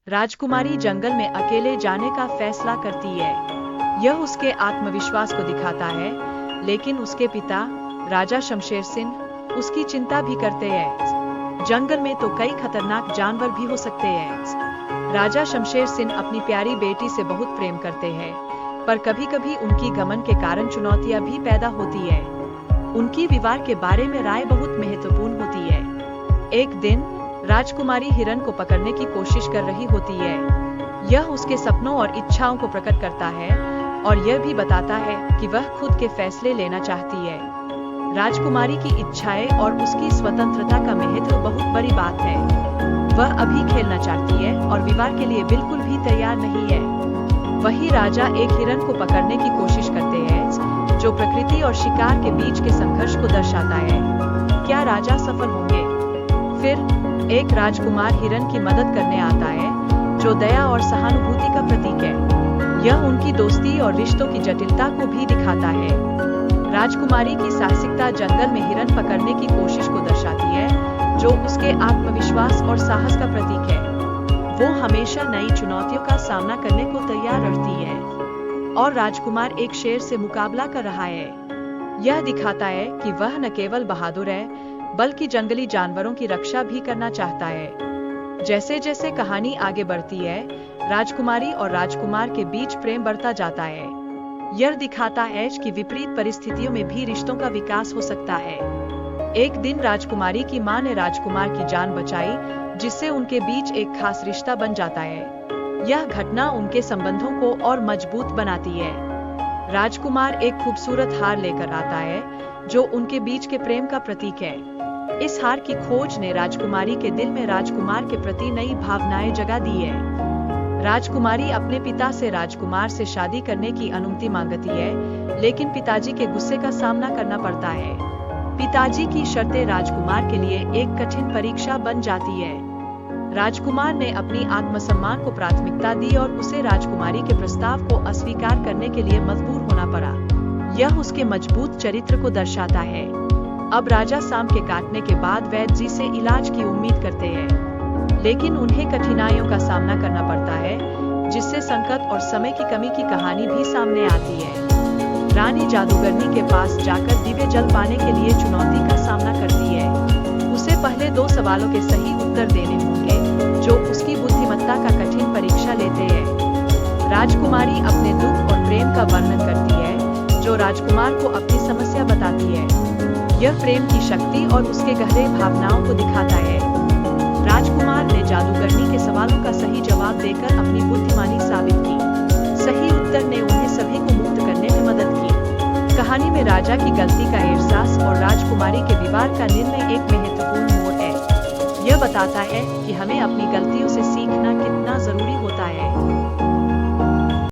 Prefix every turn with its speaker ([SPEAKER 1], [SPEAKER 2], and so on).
[SPEAKER 1] राजकुमारी जंगल में अकेले जाने का फैसला करती है। यह उसके आत्मविश्वास को दिखाता है, लेकिन उसके पिता राजा शमशेर सिंह उसकी चिंता भी करते हैं। जंगल में तो कई खतरनाक जानवर भी हो सकते हैं। राजा शमशेर सिंह अपनी प्यारी बेटी से बहुत प्रेम करते हैं, पर कभी-कभी उनकी घमंड के कारण चुनौतियां भी पैदा होती है। उनकी विवाह के बारे में राय बहुत महत्वपूर्ण होती है। एक दिन राजकुमारी हिरन को पकड़ने की कोशिश कर रही होती है। यह उसके सपनों और इच्छाओं को प्रकट करता है और यह भी बताता है कि वह खुद के फैसले लेना चाहती है। राजकुमारी की इच्छाएं और उसकी स्वतंत्रता का महत्व बहुत बड़ी बात है। वह अभी खेलना चाहती है और विवाह के लिए बिल्कुल भी तैयार नहीं है। वही राजा एक हिरन को पकड़ने की कोशिश करते हैं, जो प्रकृति और शिकार के बीच के संघर्ष को दर्शाता है। क्या राजा सफल होंगे? फिर एक राजकुमार हिरन की मदद करने आता है, जो दया और सहानुभूति का प्रतीक है। यह उनकी दोस्ती और रिश्तों की जटिलता को भी दिखाता है। राजकुमारी की साहसिकता जंगल में हिरन पकड़ने की कोशिश को दर्शाती है, जो उसके आत्मविश्वास और साहस का प्रतीक है। वो हमेशा नई चुनौतियों का सामना करने को तैयार रहती है। और राजकुमार एक शेर से मुकाबला कर रहा है। यह दिखाता है कि वह न केवल बहादुर है, बल्कि जंगली जानवरों की रक्षा भी करना चाहता है। जैसे जैसे कहानी आगे बढ़ती है, राजकुमारी और राजकुमार के बीच प्रेम बढ़ता जाता है। यह दिखाता है कि विपरीत परिस्थितियों में भी रिश्तों का विकास हो सकता है। एक दिन राजकुमारी की मां ने राजकुमार की जान बचाई, जिससे उनके बीच एक खास रिश्ता बन जाता है। यह घटना उनके संबंधों को और मजबूत बनाती है। राजकुमार एक खूबसूरत हार लेकर आता है, जो उनके बीच के प्रेम का प्रतीक है। इस हार की खोज ने राजकुमारी के दिल में राजकुमार के प्रति नई भावनाएं जगा दी है। राजकुमारी अपने पिता से राजकुमार से शादी करने की अनुमति मांगती है, लेकिन पिताजी के गुस्से का सामना करना पड़ता है। पिताजी की शर्तें राजकुमार के लिए एक कठिन परीक्षा बन जाती है। राजकुमार ने अपनी आत्मसम्मान को प्राथमिकता दी और उसे राजकुमारी के प्रस्ताव को अस्वीकार करने के लिए मजबूर होना पड़ा। यह उसके मजबूत चरित्र को दर्शाता है। अब राजा सांप के काटने के बाद वैद्य जी से इलाज की उम्मीद करते हैं, लेकिन उन्हें कठिनाइयों का सामना करना पड़ता है, जिससे संकट और समय की कमी की कहानी भी सामने आती है। रानी जादूगरनी के पास जाकर दिव्य जल पाने के लिए चुनौती का सामना करती है। उसे पहले 2 सवालों के सही उत्तर देने होंगे, जो उसकी बुद्धिमत्ता का कठिन परीक्षा लेते हैं। राजकुमारी अपने दुख और प्रेम का वर्णन करती है, जो राजकुमार को अपनी समस्या बताती है। यह प्रेम की शक्ति और उसके गहरे भावनाओं को दिखाता है। राजकुमार ने जादूगरनी के सवालों का सही जवाब देकर अपनी बुद्धिमानी साबित की। सही उत्तर ने उन्हें सभी को मुक्त करने में मदद की। कहानी में राजा की गलती का एहसास और राजकुमारी के विवाह का निर्णय एक महत्वपूर्ण मोड़ है। यह बताता है कि हमें अपनी गलतियों से सीखना कितना जरूरी होता है।